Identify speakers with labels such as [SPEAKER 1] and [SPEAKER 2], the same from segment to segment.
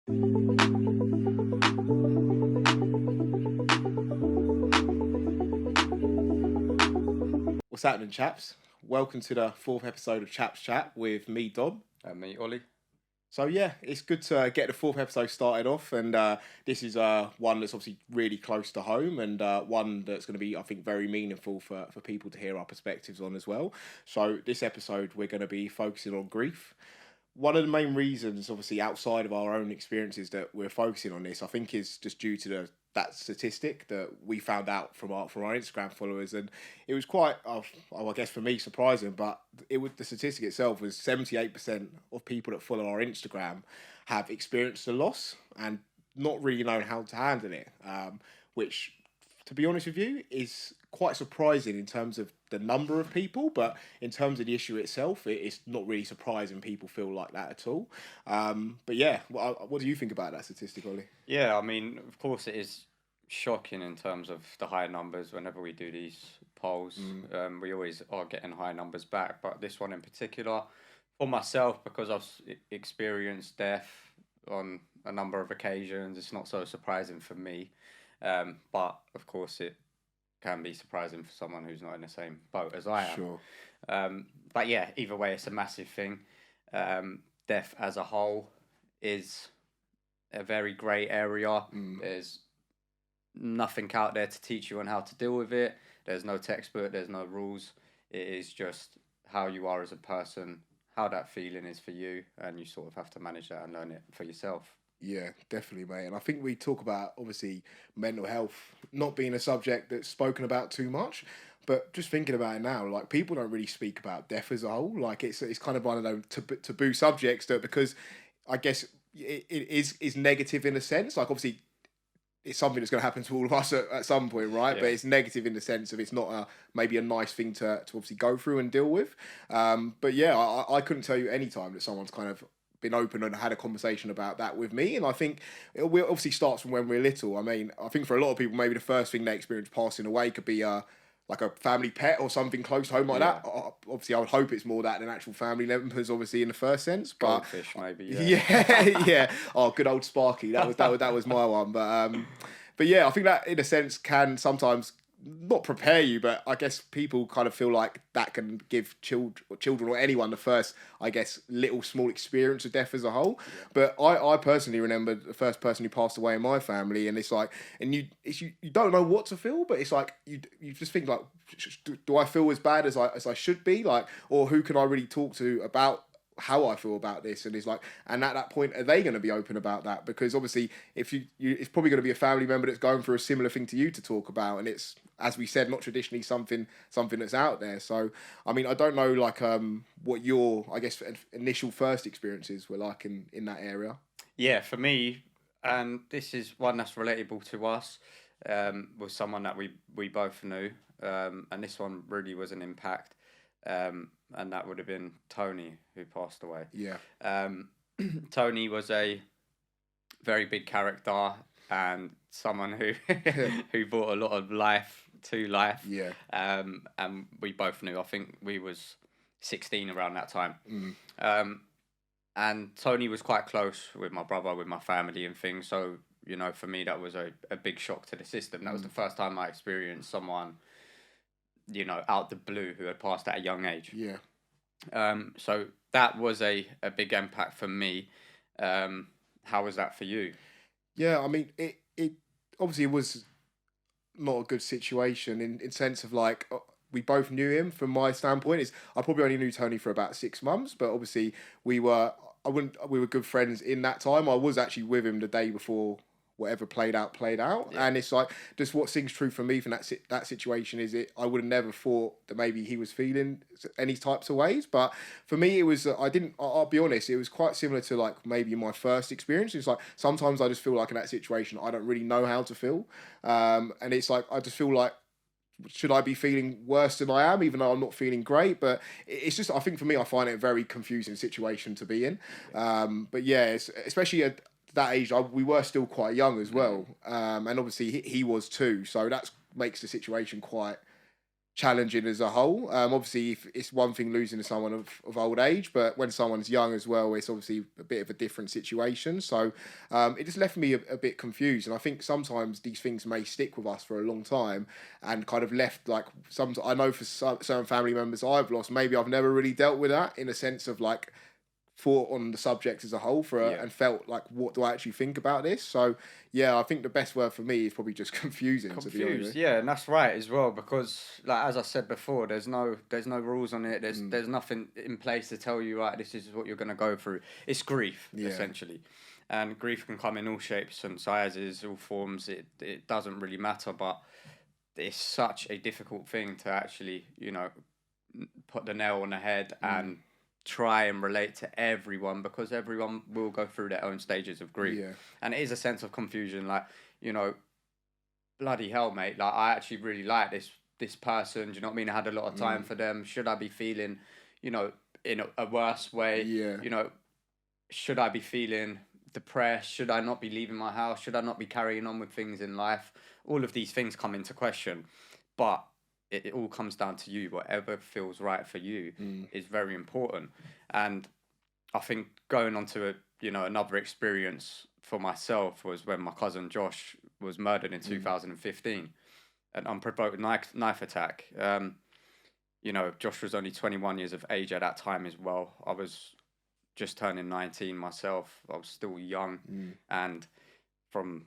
[SPEAKER 1] What's happening, chaps? Welcome to the fourth episode of Chaps Chat with me, Dom.
[SPEAKER 2] And me, Ollie.
[SPEAKER 1] So yeah, it's good to get the fourth episode started off, and this is one that's obviously really close to home, and one that's going to be, I think, very meaningful for people to hear our perspectives on as well. So this episode, we're going to be focusing on grief. One of the main reasons, obviously, outside of our own experiences that we're focusing on this, I think, is just due to that statistic that we found out from our Instagram followers, and it was quite, I guess for me, surprising. But the statistic itself was 78% of people that follow our Instagram have experienced a loss and not really known how to handle it, which, to be honest with you, is quite surprising in terms of the number of people, but in terms of the issue itself, it's not really surprising people feel like that at all. But yeah, what do you think about that statistic, Ollie?
[SPEAKER 2] Yeah, I mean, of course, it is shocking in terms of the high numbers. Whenever we do these polls, we always are getting high numbers back. But this one in particular, for myself, because I've experienced death on a number of occasions, it's not so surprising for me. But of course, it can be surprising for someone who's not in the same boat as I am.
[SPEAKER 1] Sure.
[SPEAKER 2] But yeah, either way, it's a massive thing. Death as a whole is a very grey area. There's nothing out there to teach you on how to deal with it. There's no textbook, there's no rules. It is just how you are as a person, how that feeling is for you, and you sort of have to manage that and learn it for yourself.
[SPEAKER 1] Yeah, definitely, mate. And I think we talk about, obviously, mental health not being a subject that's spoken about too much, but just thinking about it now, like, people don't really speak about death as a whole. Like, it's kind of one of those taboo subjects that, because I guess it is negative in a sense. Like, obviously, it's something that's going to happen to all of us at some point, right? Yeah. But it's negative in the sense of it's not maybe a nice thing to obviously go through and deal with. But yeah, I couldn't tell you any time that someone's kind of been open and had a conversation about that with me. And I think it obviously starts from when we're little. I mean, I think for a lot of people, maybe the first thing they experience passing away could be like a family pet or something close to home like that. Obviously, I would hope it's more that than actual family members, obviously, in the first sense. But
[SPEAKER 2] goldfish, maybe.
[SPEAKER 1] Yeah. Oh, good old Sparky. That was my one. But yeah, I think that in a sense can sometimes not prepare you, but I guess people kind of feel like that can give children or anyone the first, I guess, little small experience of death as a whole. Yeah. But I personally remember the first person who passed away in my family, and it's like, and you don't know what to feel, but it's like you just think like, do I feel as bad as I should be, like, or who can I really talk to about how I feel about this? And it's like, and at that point, are they going to be open about that? Because obviously, if you it's probably going to be a family member that's going through a similar thing to you to talk about, and it's, as we said, not traditionally something that's out there. So I mean, I don't know, like, what your, I guess, initial first experiences were like in that area.
[SPEAKER 2] Yeah, for me, and this is one that's relatable to us, was someone that we both knew, and this one really was an impact. And that would have been Tony, who passed away.
[SPEAKER 1] Yeah.
[SPEAKER 2] Tony was a very big character and someone who brought a lot of life to life.
[SPEAKER 1] Yeah.
[SPEAKER 2] And we both knew. I think we was 16 around that time. And Tony was quite close with my brother, with my family and things. So, you know, for me, that was a big shock to the system. That was the first time I experienced someone, you know, out the blue, who had passed at a young age.
[SPEAKER 1] Yeah.
[SPEAKER 2] So that was a big impact for me. How was that for you?
[SPEAKER 1] Yeah, I mean, it obviously was not a good situation in sense of, like, we both knew him. From my standpoint, I probably only knew Tony for about 6 months, but obviously we were good friends in that time. I was actually with him the day before whatever played out. Yeah. And it's like, just what sings true for me from that situation is I would have never thought that maybe he was feeling any types of ways. But for me, it was, I'll be honest, it was quite similar to, like, maybe my first experience. It's like, sometimes I just feel like in that situation, I don't really know how to feel. And it's like, I just feel like, should I be feeling worse than I am, even though I'm not feeling great? But it's just, I think for me, I find it a very confusing situation to be in. But yeah, especially at that age, we were still quite young as well. And obviously he was too. So that makes the situation quite challenging as a whole. Obviously, if it's one thing losing to someone of old age, but when someone's young as well, it's obviously a bit of a different situation. So it just left me a bit confused. And I think sometimes these things may stick with us for a long time and kind of left like some. I know for certain family members I've lost, maybe I've never really dealt with that in a sense of like thought on the subject as a whole
[SPEAKER 2] Yeah.
[SPEAKER 1] and felt like what do I actually think about this. So yeah, I think the best word for me is probably just confusing, to be
[SPEAKER 2] Confused,
[SPEAKER 1] honest.
[SPEAKER 2] yeah, and that's right as well, because like as I said before, there's no rules on it. There's nothing in place to tell you, right, this is what you're gonna go through. It's grief,
[SPEAKER 1] Yeah.
[SPEAKER 2] essentially. And grief can come in all shapes and sizes, all forms. It doesn't really matter, but it's such a difficult thing to actually, put the nail on the head and try and relate to everyone, because everyone will go through their own stages of grief.
[SPEAKER 1] Yeah.
[SPEAKER 2] And it is a sense of confusion, like, bloody hell, mate, like I actually really like this person, do you know what I mean? I had a lot of time for them. Should I be feeling, in a worse way?
[SPEAKER 1] Yeah.
[SPEAKER 2] Should I be feeling depressed? Should I not be leaving my house? Should I not be carrying on with things in life? All of these things come into question, but it all comes down to you. Whatever feels right for you is very important. And I think going on to another experience for myself was when my cousin Josh was murdered in 2015, an unprovoked knife attack. Josh was only 21 years of age at that time as well. I was just turning 19 myself. I was still young, and from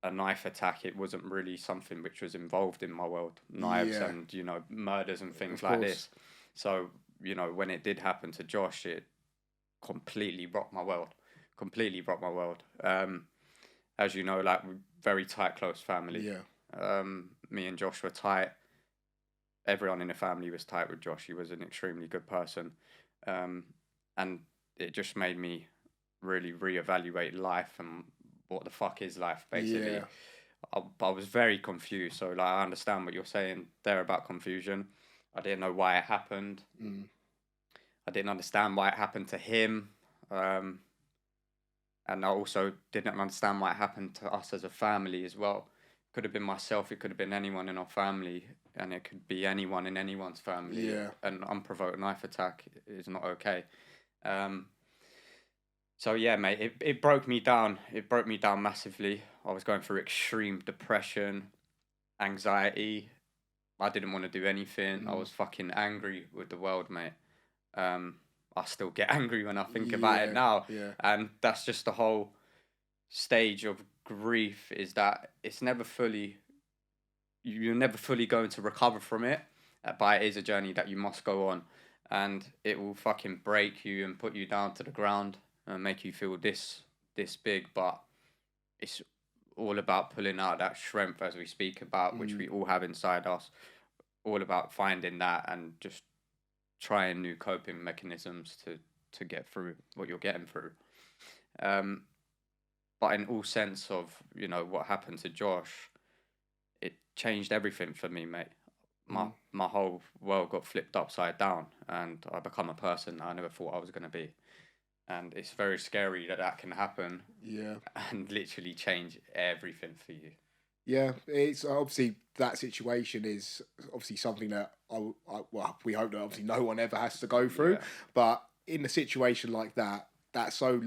[SPEAKER 2] a knife attack, it wasn't really something which was involved in my world. Knives and murders and things like this. So when it did happen to Josh, it completely rocked my world. As you know, like, we're very tight, close family.
[SPEAKER 1] Yeah.
[SPEAKER 2] Me and Josh were tight. Everyone in the family was tight with Josh. He was an extremely good person, and it just made me really reevaluate life and what the fuck is life, basically.
[SPEAKER 1] Yeah.
[SPEAKER 2] I was very confused. So like, I understand what you're saying there about confusion. I didn't know why it happened. I didn't understand why it happened to him. And I also didn't understand why it happened to us as a family as well. It could have been myself, it could have been anyone in our family, and it could be anyone in anyone's family.
[SPEAKER 1] Yeah.
[SPEAKER 2] An unprovoked knife attack is not okay. So yeah, mate, it broke me down. It broke me down massively. I was going through extreme depression, anxiety. I didn't want to do anything. I was fucking angry with the world, mate. I still get angry when I think about it now.
[SPEAKER 1] Yeah.
[SPEAKER 2] And that's just the whole stage of grief, is that it's never fully, you're never fully going to recover from it, but it is a journey that you must go on. And it will fucking break you and put you down to the ground and make you feel this big, but it's all about pulling out that strength, as we speak about, which we all have inside us. All about finding that and just trying new coping mechanisms to get through what you're getting through. But in all sense of what happened to Josh, it changed everything for me, mate. My whole world got flipped upside down, and I become a person I never thought I was going to be. And it's very scary that can happen.
[SPEAKER 1] Yeah.
[SPEAKER 2] And literally change everything for you.
[SPEAKER 1] Yeah, it's obviously that situation is obviously something that we hope that obviously no one ever has to go through.
[SPEAKER 2] Yeah.
[SPEAKER 1] But in a situation like that, that's so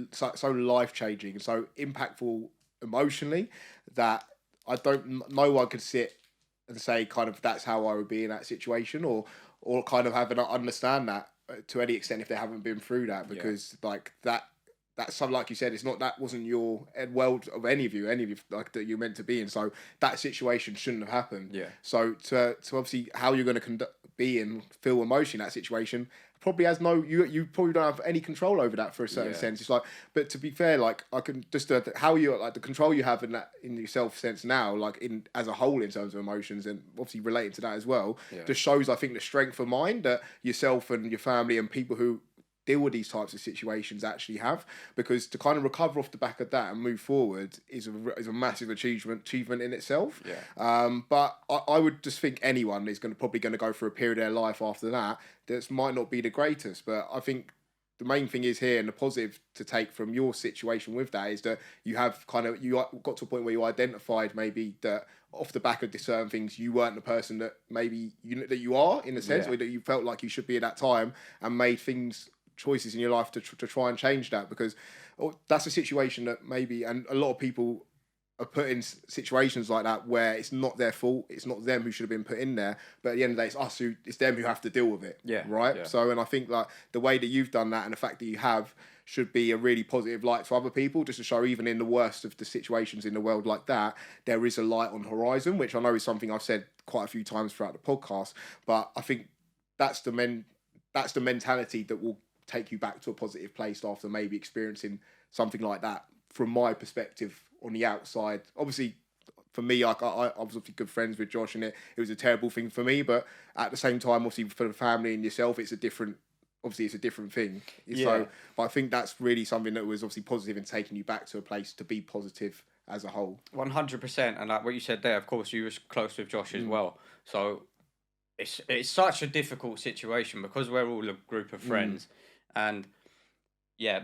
[SPEAKER 1] life changing and so impactful emotionally that no one could sit and say kind of that's how I would be in that situation, or kind of have an understand that to any extent if they haven't been through that, because like that's something, like you said, it's not, that wasn't your world of any of you like that you're meant to be in. So that situation shouldn't have happened.
[SPEAKER 2] Yeah.
[SPEAKER 1] So to obviously how you're going to be and feel emotion in that situation probably has you probably don't have any control over that for a certain sense. It's like, but to be fair, like I can just how you like the control you have in that in yourself sense now, like in as a whole in terms of emotions, and obviously related to that as well, just shows I think the strength of mind that yourself and your family and people who deal with these types of situations actually have, because to kind of recover off the back of that and move forward is a massive achievement in itself. But I would just think anyone is probably going to go through a period of their life after that might not be the greatest, but I think the main thing is here, and the positive to take from your situation with that is that you have you got to a point where you identified maybe that off the back of certain things you weren't the person that maybe you are in a sense, or that you felt like you should be at that time, and made choices in your life to try and change that, because that's a situation that maybe, and a lot of people are put in situations like that where it's not their fault, it's not them who should have been put in there, but at the end of the day it's them who have to deal with it. So, and I think like the way that you've done that and the fact that you have should be a really positive light to other people, just to show even in the worst of the situations in the world like that, there is a light on the horizon, which I know is something I've said quite a few times throughout the podcast, but I think that's the mentality that will take you back to a positive place after maybe experiencing something like that. From my perspective on the outside, obviously for me, I was obviously good friends with Josh, and it was a terrible thing for me, but at the same time, obviously for the family and yourself, it's a different thing. So, but I think that's really something that was obviously positive in taking you back to a place to be positive as a whole.
[SPEAKER 2] 100%, and like what you said there, of course, you was close with Josh as well, so it's such a difficult situation because we're all a group of friends, and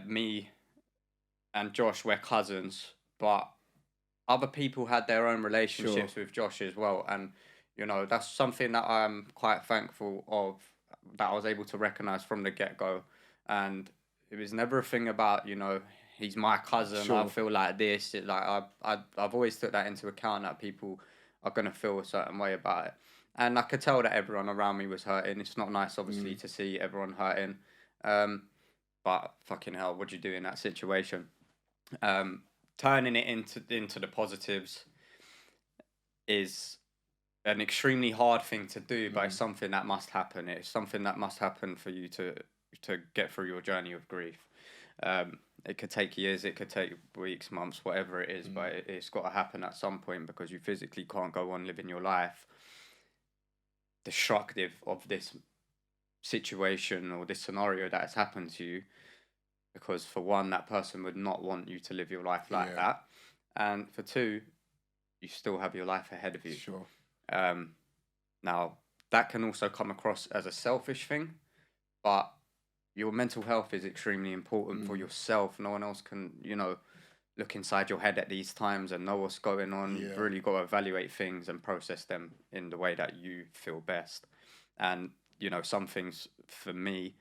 [SPEAKER 2] me and Josh, we're cousins, but other people had their own relationships with Josh as well, and that's something that I'm quite thankful of, that I was able to recognize from the get-go. And it was never a thing about he's my cousin, I feel like this. I've always took that into account, that people are going to feel a certain way about it, and I could tell that everyone around me was hurting. It's not nice, obviously, to see everyone hurting, but fucking hell, what'd you do in that situation? Turning it into the positives is an extremely hard thing to do, but it's something that must happen. It's something that must happen for you to get through your journey of grief. It could take years, it could take weeks, months, whatever it is, but it's got to happen at some point, because you physically can't go on living your life destructive of this situation or this scenario that has happened to you, because for one, that person would not want you to live your life like that, and for two, you still have your life ahead of you. Now that can also come across as a selfish thing, but your mental health is extremely important for yourself. No one else can, look inside your head at these times and know what's going on. You've really got to evaluate things and process them in the way that you feel best. And some things for me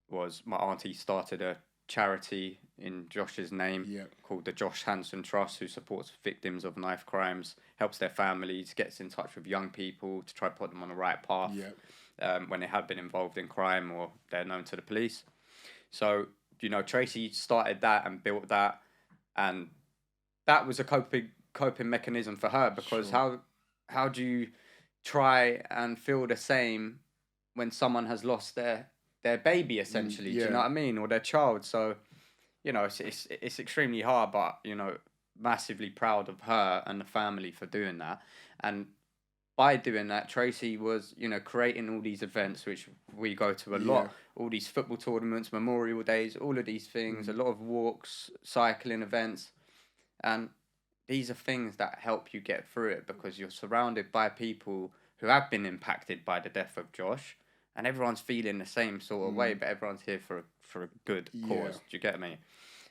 [SPEAKER 2] was, my auntie started a charity in Josh's name called the Josh Hanson Trust, who supports victims of knife crimes, helps their families, gets in touch with young people to try to put them on the right path when they have been involved in crime or they're known to the police. So, Tracy started that and built that, and that was a coping mechanism for her, because how do you try and feel the same when someone has lost their baby, essentially? Do you know what I mean? Or their child. So, it's extremely hard, but, massively proud of her and the family for doing that. And by doing that, Tracy was, creating all these events, which we go to a lot, all these football tournaments, Memorial Days, all of these things, a lot of walks, cycling events. And these are things that help you get through it, because you're surrounded by people who have been impacted by the death of Josh, and everyone's feeling the same sort of way, but everyone's here for a good cause. Do you get me?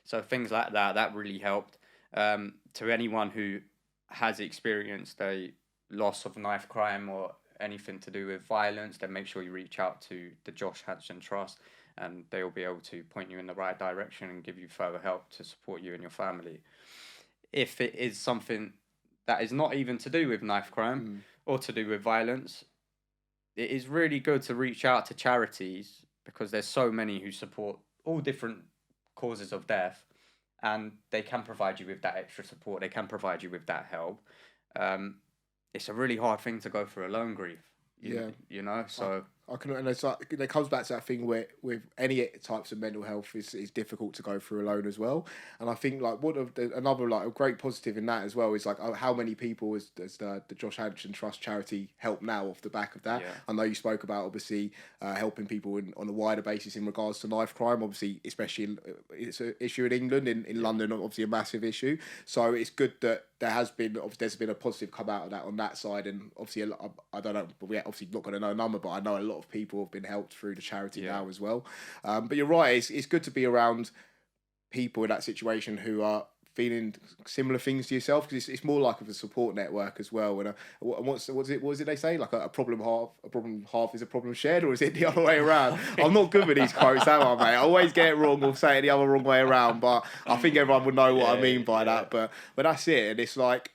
[SPEAKER 2] So things like that really helped. To anyone who has experienced a loss of knife crime or anything to do with violence, then make sure you reach out to the Josh Hanson Trust, and they will be able to point you in the right direction and give you further help to support you and your family. If it is something that is not even to do with knife crime or to do with violence, it is really good to reach out to charities, because there's so many who support all different causes of death, and they can provide you with that extra support. They can provide you with that help. It's a really hard thing to go through alone, grief. So
[SPEAKER 1] I can, and it's like, it comes back to that thing where with any types of mental health, is difficult to go through alone as well. And I think like another like a great positive in that as well is like how many people has the Josh Hanson Trust charity help now off the back of that. I know you spoke about obviously helping people on a wider basis in regards to knife crime. Obviously, especially it's an issue in England, in London, obviously a massive issue. So it's good that there's been a positive come out of that on that side, and obviously I don't know, but we're obviously not going to know a number, but I know a lot of people have been helped through the charity now as well. But you're right, it's good to be around people in that situation who are feeling similar things to yourself, because it's more like of a support network as well. And what is it they say, like a problem half is a problem shared, or is it the other way around? I'm not good with these quotes, am I, mate? I always get it wrong or say it the other wrong way around, but I think everyone would know what I mean by that. But that's it. And it's like,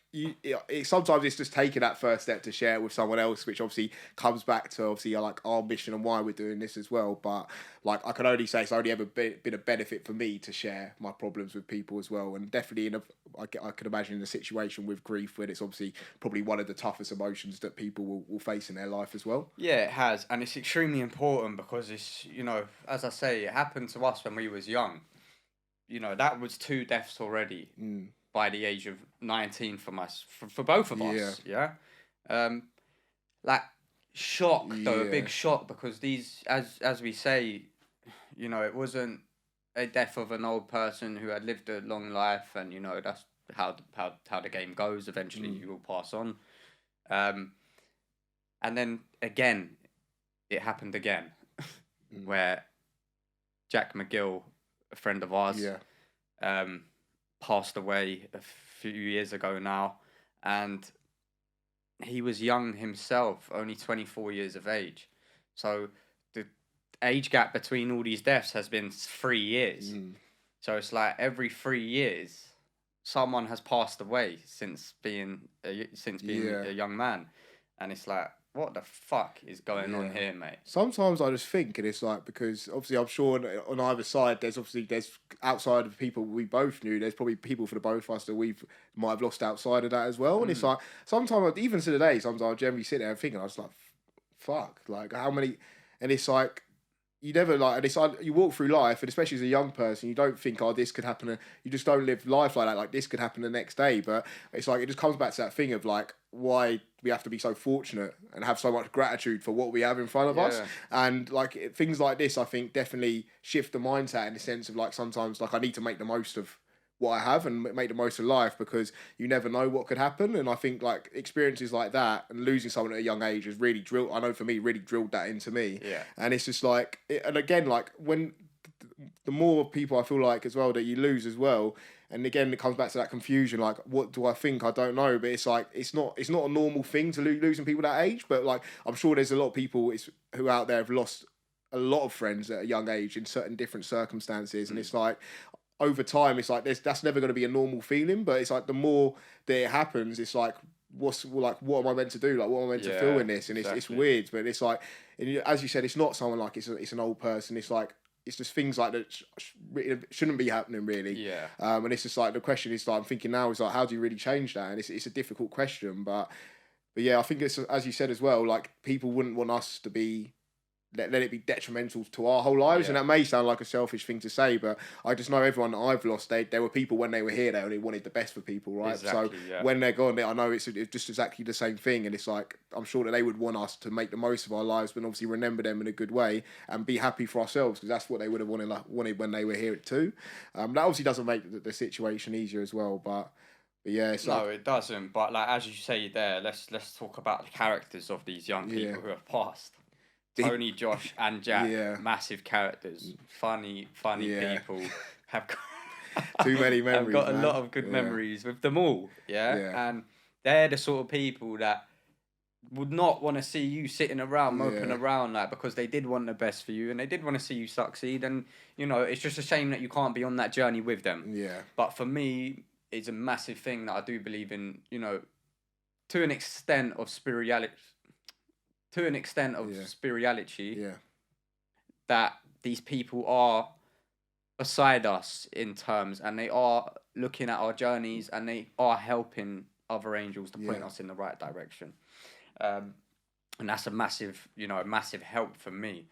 [SPEAKER 1] sometimes it's just taking that first step to share it with someone else, which obviously comes back to obviously like our mission and why we're doing this as well. But like, I can only say it's only ever been a benefit for me to share my problems with people as well. And definitely I can imagine in a situation with grief, where it's obviously probably one of the toughest emotions that people will face in their life as well.
[SPEAKER 2] Yeah, it has, and it's extremely important because it's, as I say, it happened to us when we was young. That was 2 deaths already. By the age of 19 for both of us, like shock though, a big shock, because these, as we say, it wasn't a death of an old person who had lived a long life, and that's how the game goes. Eventually, you will pass on, and then again, it happened again, where Jack McGill, a friend of ours, passed away a few years ago now, and he was young himself, only 24 years of age. So the age gap between all these deaths has been 3 years. So it's like every 3 years, someone has passed away since being a young man, and it's like, what the fuck is going on here, mate?
[SPEAKER 1] Sometimes I just think, and it's like, because obviously I'm sure on either side, there's outside of people we both knew, there's probably people for the both of us that we might have lost outside of that as well. And it's like, sometimes, even to today, sometimes I generally sit there and think, and I was like, fuck, like how many, and it's like, you never like, and it's like, you walk through life, and especially as a young person, you don't think, oh, this could happen. You just don't live life like that. Like, this could happen the next day. But it's like, it just comes back to that thing of like, why we have to be so fortunate and have so much gratitude for what we have in front of us. And like, things like this, I think definitely shift the mindset, in the sense of like, sometimes like, I need to make the most of what I have and make the most of life, because you never know what could happen. And I think like experiences like that and losing someone at a young age has really drilled, I know for me, really drilled that into me. And it's just like, and again, like when the more people I feel like as well that you lose as well, and again it comes back to that confusion, like what do I think, I don't know. But it's like, it's not a normal thing to losing people that age. But like, I'm sure there's a lot of people who out there have lost a lot of friends at a young age in certain different circumstances. And it's like, over time, it's like that's never going to be a normal feeling. But it's like, the more that it happens, it's like, what am I meant to do? Like, what am I meant to feel in this? And it's weird. But it's like, as you said, it's not someone like it's an old person. It's like, it's just things like that shouldn't be happening, really. And it's just like, the question is like, I'm thinking now is like, how do you really change that? And it's a difficult question, but yeah, I think it's, as you said as well, like, people wouldn't want us to be let it be detrimental to our whole lives. And that may sound like a selfish thing to say, but I just know everyone that I've lost, there were people when they were here, they only wanted the best for people, right?
[SPEAKER 2] Exactly,
[SPEAKER 1] so when they're gone, I know it's just exactly the same thing. And it's like, I'm sure that they would want us to make the most of our lives, but obviously remember them in a good way and be happy for ourselves, because that's what they would have wanted when they were here too. That obviously doesn't make the situation easier as well, but yeah,
[SPEAKER 2] it doesn't. But like, as you say there, let's talk about the characters of these young people who have passed. Tony, Josh, and Jack, massive characters, funny people. Have got
[SPEAKER 1] too many memories.
[SPEAKER 2] I've got a lot of good memories with them all. And they're the sort of people that would not want to see you sitting around moping around, like, because they did want the best for you and they did want to see you succeed. And it's just a shame that you can't be on that journey with them. But for me, it's a massive thing that I do believe in. To an extent of spirituality. That these people are beside us in terms, and they are looking at our journeys, and they are helping other angels to point us in the right direction. And that's a massive help for me.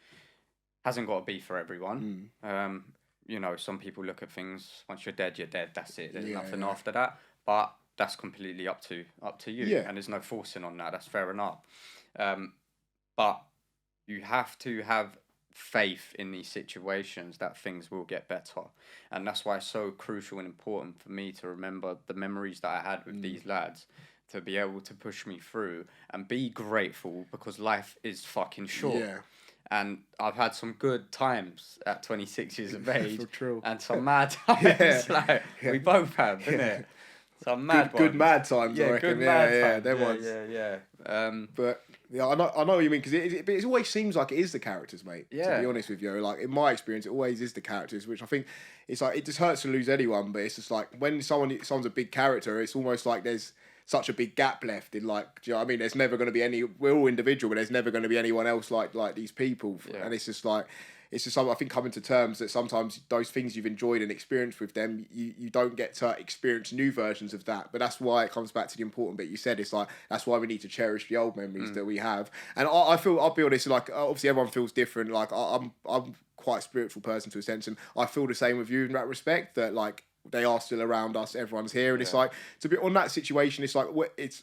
[SPEAKER 2] Hasn't got to be for everyone. Some people look at things, once you're dead, that's it. There's nothing after that. But that's completely up to you. And there's no forcing on that. That's fair enough. But you have to have faith in these situations that things will get better. And that's why it's so crucial and important for me to remember the memories that I had with these lads, to be able to push me through and be grateful, because life is fucking short.
[SPEAKER 1] Yeah.
[SPEAKER 2] And I've had some good times at 26 years of age,
[SPEAKER 1] For true.
[SPEAKER 2] and some mad times.
[SPEAKER 1] Yeah.
[SPEAKER 2] We both have, innit? Some mad
[SPEAKER 1] Good
[SPEAKER 2] ones.
[SPEAKER 1] mad times, I
[SPEAKER 2] Yeah,
[SPEAKER 1] reckon.
[SPEAKER 2] good mad times.
[SPEAKER 1] them
[SPEAKER 2] Yeah,
[SPEAKER 1] ones.
[SPEAKER 2] yeah.
[SPEAKER 1] But yeah, I know what you mean, because it always seems like it is the characters, mate. To
[SPEAKER 2] Yeah.
[SPEAKER 1] be honest with you, like in my experience, it always is the characters, which I think it's like it just hurts to lose anyone. But it's just like when someone's a big character, it's almost like there's such a big gap left in, like, do you know what I mean? There's never going to be any. We're all individual, but there's never going to be anyone else like these people.
[SPEAKER 2] Yeah.
[SPEAKER 1] And it's just like. It's just something, I think, coming to terms that sometimes those things you've enjoyed and experienced with them, you don't get to experience new versions of that. But that's why it comes back to the important bit you said. It's like, that's why we need to cherish the old memories that we have. And I feel, I'll be honest, like, obviously everyone feels different. Like, I'm quite a spiritual person to a sense, and I feel the same with you in that respect, that, like, they are still around us, everyone's here. And it's like, to be on that situation, it's like,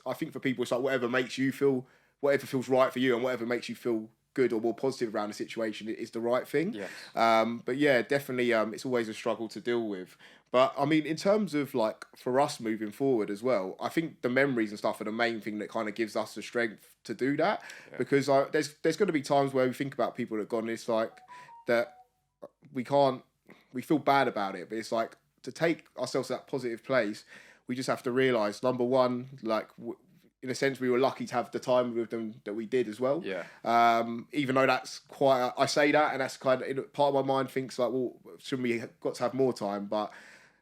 [SPEAKER 1] I think for people, it's like whatever makes you feel, whatever feels right for you, and whatever makes you feel good or more positive around the situation is the right thing.
[SPEAKER 2] Yes.
[SPEAKER 1] But yeah, definitely, it's always a struggle to deal with. But I mean, in terms of, like, for us moving forward as well, I think the memories and stuff are the main thing that kind of gives us the strength to do that. Yeah. Because there's going to be times where we think about people that have gone, it's like that we feel bad about it, but it's like, to take ourselves to that positive place, we just have to realise, number one, like, in a sense, we were lucky to have the time with them that we did as well.
[SPEAKER 2] Yeah.
[SPEAKER 1] Even though that's quite, I say that, and that's kind of, part of my mind thinks like, well, shouldn't we got to have more time? But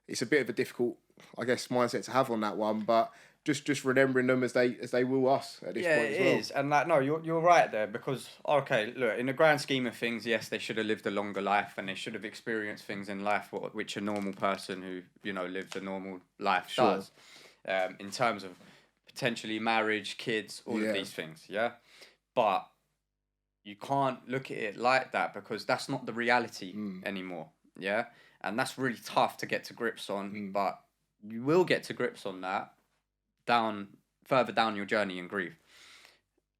[SPEAKER 1] it's a bit of a difficult, I guess, mindset to have on that one. But just remembering them as they will us at this point as well.
[SPEAKER 2] Yeah, it is. And like, no, you're right there, because, okay, look, in the grand scheme of things, yes, they should have lived a longer life, and they should have experienced things in life which a normal person who, you know, lives a normal life does. In terms of potentially marriage, kids, all of these things, yeah? But you can't look at it like that, because that's not the reality anymore, yeah? And that's really tough to get to grips on, but you will get to grips on that further down your journey in grief.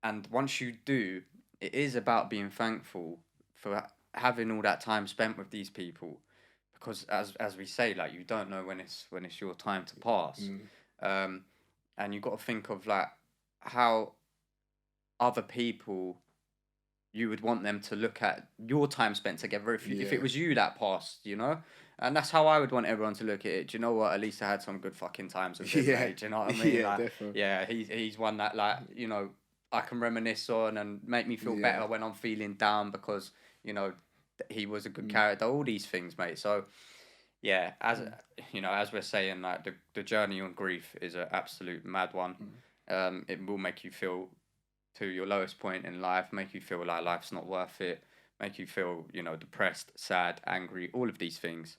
[SPEAKER 2] And once you do, it is about being thankful for having all that time spent with these people, because as we say, like, you don't know when it's your time to pass. And you got to think of, like, how other people, you would want them to look at your time spent together if it was you that passed, you know? And that's how I would want everyone to look at it. Do you know what? At least I had some good fucking times with him, mate. Do you know what I mean?
[SPEAKER 1] Yeah,
[SPEAKER 2] like,
[SPEAKER 1] definitely.
[SPEAKER 2] Yeah, he's one that, like, you know, I can reminisce on and make me feel better when I'm feeling down, because, you know, he was a good character. All these things, mate. So, yeah, as you know, as we're saying, like, the journey on grief is an absolute mad one. It will make you feel to your lowest point in life, make you feel like life's not worth it, make you feel, you know, depressed, sad, angry, all of these things.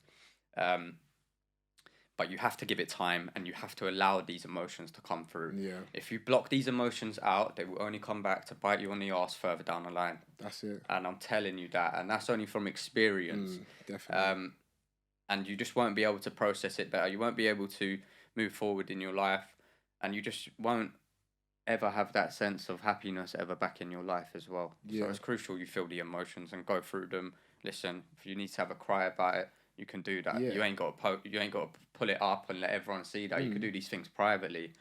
[SPEAKER 2] But you have to give it time, and you have to allow these emotions to come through.
[SPEAKER 1] Yeah.
[SPEAKER 2] If you block these emotions out, they will only come back to bite you on the arse further down the line.
[SPEAKER 1] That's it.
[SPEAKER 2] And I'm telling you that, and that's only from experience.
[SPEAKER 1] Definitely.
[SPEAKER 2] And you just won't be able to process it better. You won't be able to move forward in your life, and you just won't ever have that sense of happiness ever back in your life as well. Yeah. So it's crucial you feel the emotions and go through them. Listen, if you need to have a cry about it, you can do that. Yeah. You ain't got to pull it up and let everyone see that. You can do these things privately,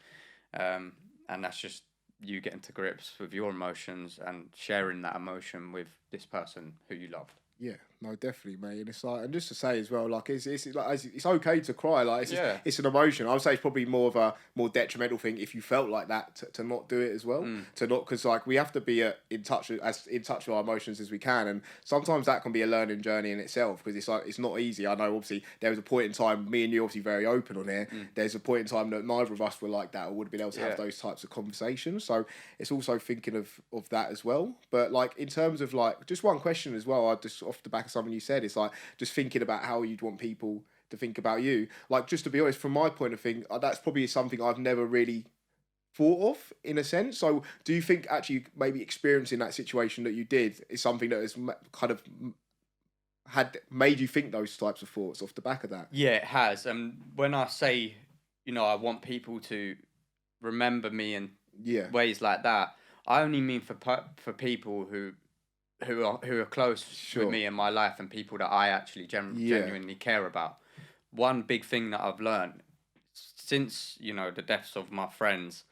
[SPEAKER 2] and that's just you getting to grips with your emotions and sharing that emotion with this person who you loved.
[SPEAKER 1] Yeah, no, definitely, mate. And it's like, and just to say as well, like, it's like, it's okay to cry. Like, it's an emotion. I would say it's probably more of a more detrimental thing if you felt like that to not do it as well. To not, because, like, we have to be in touch with our emotions as we can, and sometimes that can be a learning journey in itself, because it's like, it's not easy. I know, obviously, there was a point in time, me and you obviously very open on here. There's a point in time that neither of us were like that, or would have been able to have those types of conversations. So it's also thinking of that as well. But, like, in terms of, like, just one question as well, I just off the back of something you said, it's like just thinking about how you'd want people to think about you. Like, just to be honest, from my point of view, that's probably something I've never really thought of, in a sense. So do you think actually maybe experiencing that situation that you did is something that has kind of had made you think those types of thoughts off the back of that?
[SPEAKER 2] Yeah, it has. And when I say, you know, I want people to remember me in ways like that, I only mean for people who who are close
[SPEAKER 1] Sure.
[SPEAKER 2] with me in my life and people that I actually genuinely care about. One big thing that I've learned since the deaths of my friends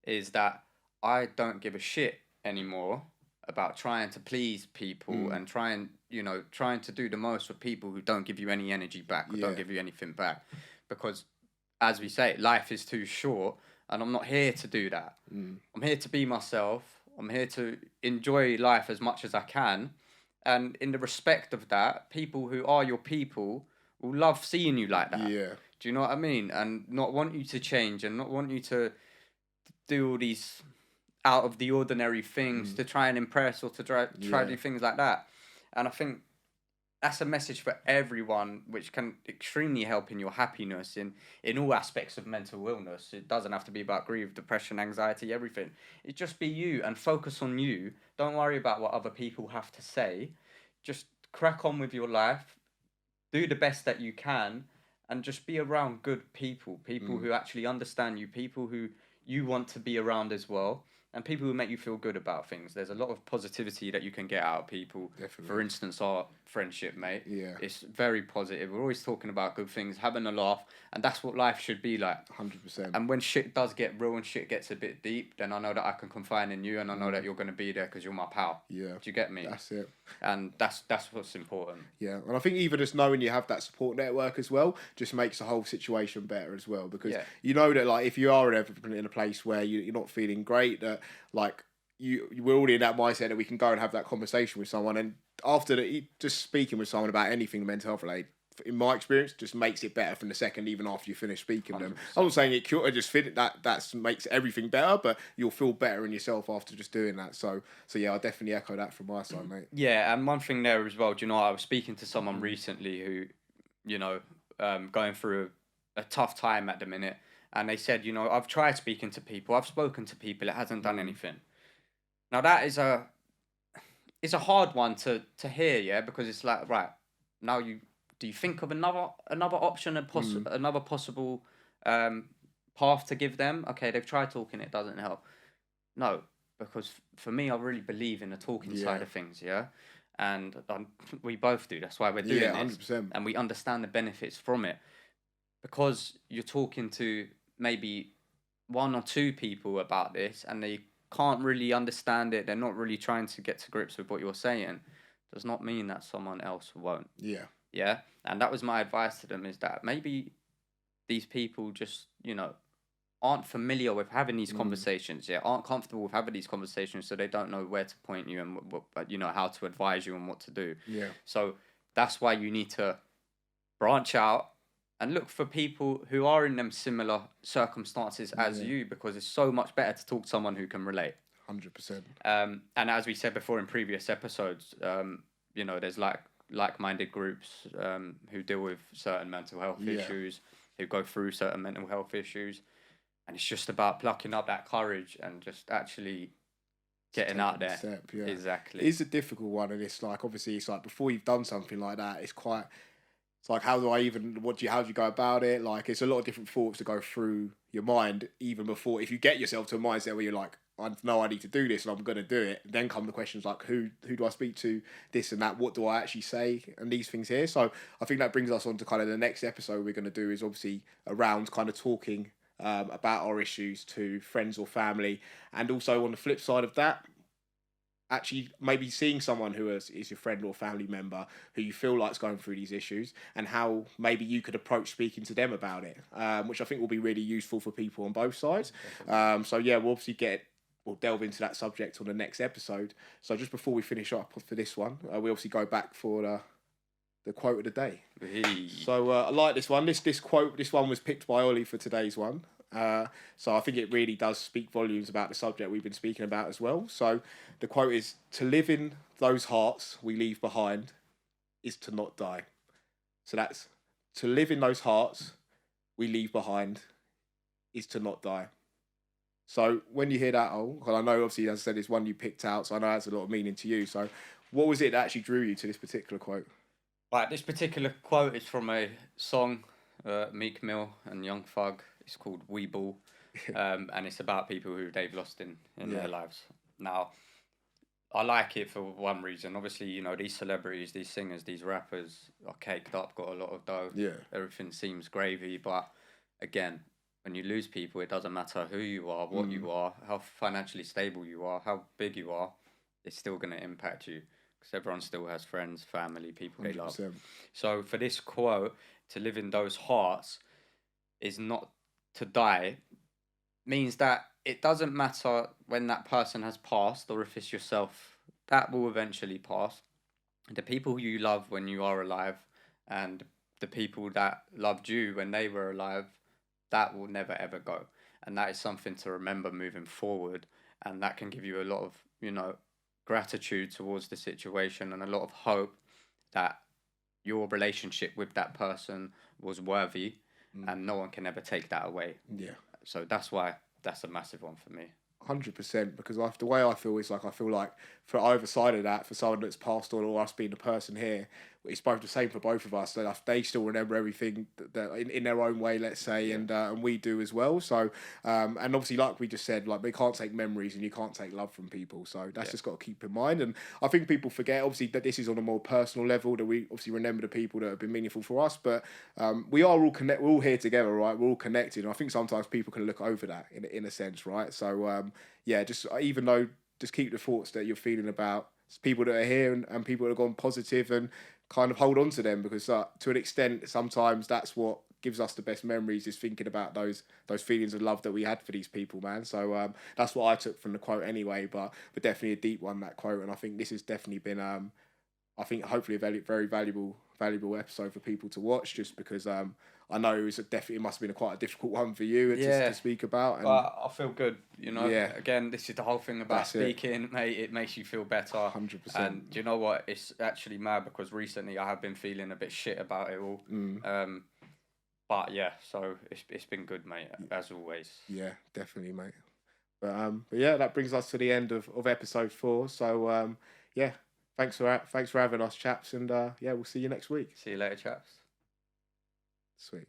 [SPEAKER 2] is that I don't give a shit anymore about trying to please people and trying to do the most for people who don't give you any energy back or don't give you anything back, because as we say, life is too short, and I'm not here to do that. I'm here to be myself. I'm here to enjoy life as much as I can, and in the respect of that, people who are your people will love seeing you like that.
[SPEAKER 1] Yeah.
[SPEAKER 2] Do you know what I mean? And not want you to change and not want you to do all these out of the ordinary things to try and impress or to try to do things like that. And I think that's a message for everyone, which can extremely help in your happiness in all aspects of mental illness. It doesn't have to be about grief, depression, anxiety, everything. It just be you and focus on you. Don't worry about what other people have to say. Just crack on with your life. Do the best that you can, and just be around good people, people who actually understand you, people who you want to be around as well, and people who make you feel good about things. There's a lot of positivity that you can get out of people.
[SPEAKER 1] Definitely.
[SPEAKER 2] For instance, our friendship, mate.
[SPEAKER 1] Yeah.
[SPEAKER 2] It's very positive. We're always talking about good things, having a laugh, and that's what life should be like.
[SPEAKER 1] 100%.
[SPEAKER 2] And when shit does get real and shit gets a bit deep, then I know that I can confide in you, and I know that you're going to be there because you're my pal.
[SPEAKER 1] Yeah.
[SPEAKER 2] Do you get me?
[SPEAKER 1] That's it.
[SPEAKER 2] And that's what's important.
[SPEAKER 1] Yeah, and I think even just knowing you have that support network as well just makes the whole situation better as well, because you know that, like, if you are in a place where you're not feeling great, that like we're already in that mindset that we can go and have that conversation with someone, and after that, just speaking with someone about anything mental health related, in my experience, just makes it better from the second, even after you finish speaking to them. I'm not saying it cure, just fit that makes everything better, but you'll feel better in yourself after just doing that. So yeah, I definitely echo that from my side, mate.
[SPEAKER 2] Yeah, and one thing there as well, do you know, I was speaking to someone recently who, going through a tough time at the minute, and they said, I've tried speaking to people, I've spoken to people, it hasn't done anything. Now that is a hard one to hear, yeah, because it's like, right, now do you think of another option, another possible path to give them? Okay, they've tried talking, it doesn't help. No, because for me, I really believe in the talking side of things, yeah? And we both do, that's why we're doing this.
[SPEAKER 1] 100%.
[SPEAKER 2] And we understand the benefits from it. Because you're talking to maybe one or two people about this, and they can't really understand it, they're not really trying to get to grips with what you're saying, does not mean that someone else won't. Yeah, and that was my advice to them, is that maybe these people just, aren't familiar with having these conversations, aren't comfortable with having these conversations, so they don't know where to point you and how to advise you on what to do. So that's why you need to branch out and look for people who are in them similar circumstances as you, because it's so much better to talk to someone who can relate.
[SPEAKER 1] 100%.
[SPEAKER 2] And as we said before in previous episodes, there's like-minded groups who deal with certain mental health issues, who go through certain mental health issues, and it's just about plucking up that courage and just actually getting out there.
[SPEAKER 1] Step,
[SPEAKER 2] Exactly.
[SPEAKER 1] It's a difficult one, and it's like, obviously, it's like before you've done something like that, it's like, how do you go about it? Like, it's a lot of different thoughts to go through your mind even before, if you get yourself to a mindset where you're like, I know I need to do this and I'm going to do it. Then come the questions like, who do I speak to, this and that, what do I actually say, and these things here. So I think that brings us on to kind of the next episode we're going to do, is obviously around kind of talking about our issues to friends or family, and also on the flip side of that, actually maybe seeing someone who is your friend or family member who you feel like is going through these issues, and how maybe you could approach speaking to them about it, which I think will be really useful for people on both sides. So yeah, we'll delve into that subject on the next episode. So just before we finish up for this one, we obviously go back for the quote of the day. So I like this one. This quote, this one was picked by Ollie for today's one. So I think it really does speak volumes about the subject we've been speaking about as well. So the quote is, "To live in those hearts we leave behind is to not die." So that's, to live in those hearts we leave behind is to not die. So when you hear that, well, I know obviously, as I said, it's one you picked out, so I know it has a lot of meaning to you. So what was it that actually drew you to this particular quote?
[SPEAKER 2] Right, this particular quote is from a song, Meek Mill and Young Thug. It's called Weeble, and it's about people who they've lost in their lives. Now, I like it for one reason. Obviously, you know, these celebrities, these singers, these rappers are caked up, got a lot of dough.
[SPEAKER 1] Yeah.
[SPEAKER 2] Everything seems gravy. But again, when you lose people, it doesn't matter who you are, what you are, how financially stable you are, how big you are. It's still going to impact you because everyone still has friends, family, people they love.
[SPEAKER 1] 100%.
[SPEAKER 2] So for this quote, to live in those hearts is not to die, means that it doesn't matter when that person has passed or if it's yourself, that will eventually pass. The people you love when you are alive and the people that loved you when they were alive, that will never ever go. And that is something to remember moving forward. And that can give you a lot of, you know, gratitude towards the situation and a lot of hope that your relationship with that person was worthy and no one can ever take that away.
[SPEAKER 1] Yeah.
[SPEAKER 2] So that's why that's a massive one for me.
[SPEAKER 1] 100%, because the way I feel is like I feel like for either side of that, for someone that's passed on or us being the person here, it's both the same for both of us. So they still remember everything that in their own way, let's say, and we do as well. So and obviously, like we just said, like we can't take memories and you can't take love from people. So that's just got to keep in mind. And I think people forget obviously that this is on a more personal level, that we obviously remember the people that have been meaningful for us. But we are all we're all here together, right? We're all connected. And I think sometimes people can look over that in a sense, right? So yeah, just even though just keep the thoughts that you're feeling about people that are here and people that have gone positive and kind of hold on to them, because to an extent sometimes that's what gives us the best memories, is thinking about those feelings of love that we had for these people, man. So that's what I took from the quote anyway, but definitely a deep one, that quote. And I think this has definitely been I think hopefully a very valuable episode for people to watch, just because I know it must have been quite a difficult one for you to speak about. And
[SPEAKER 2] but I feel good, you know.
[SPEAKER 1] Yeah.
[SPEAKER 2] Again, this is the whole thing about speaking, mate. It makes you feel better.
[SPEAKER 1] 100%.
[SPEAKER 2] And do you know what? It's actually mad because recently I have been feeling a bit shit about it all. But yeah, so it's been good, mate, as always.
[SPEAKER 1] Yeah, definitely, mate. But yeah, that brings us to the end of episode 4. So yeah, thanks for having us, chaps, and yeah, we'll see you next week.
[SPEAKER 2] See you later, chaps.
[SPEAKER 1] Sweet.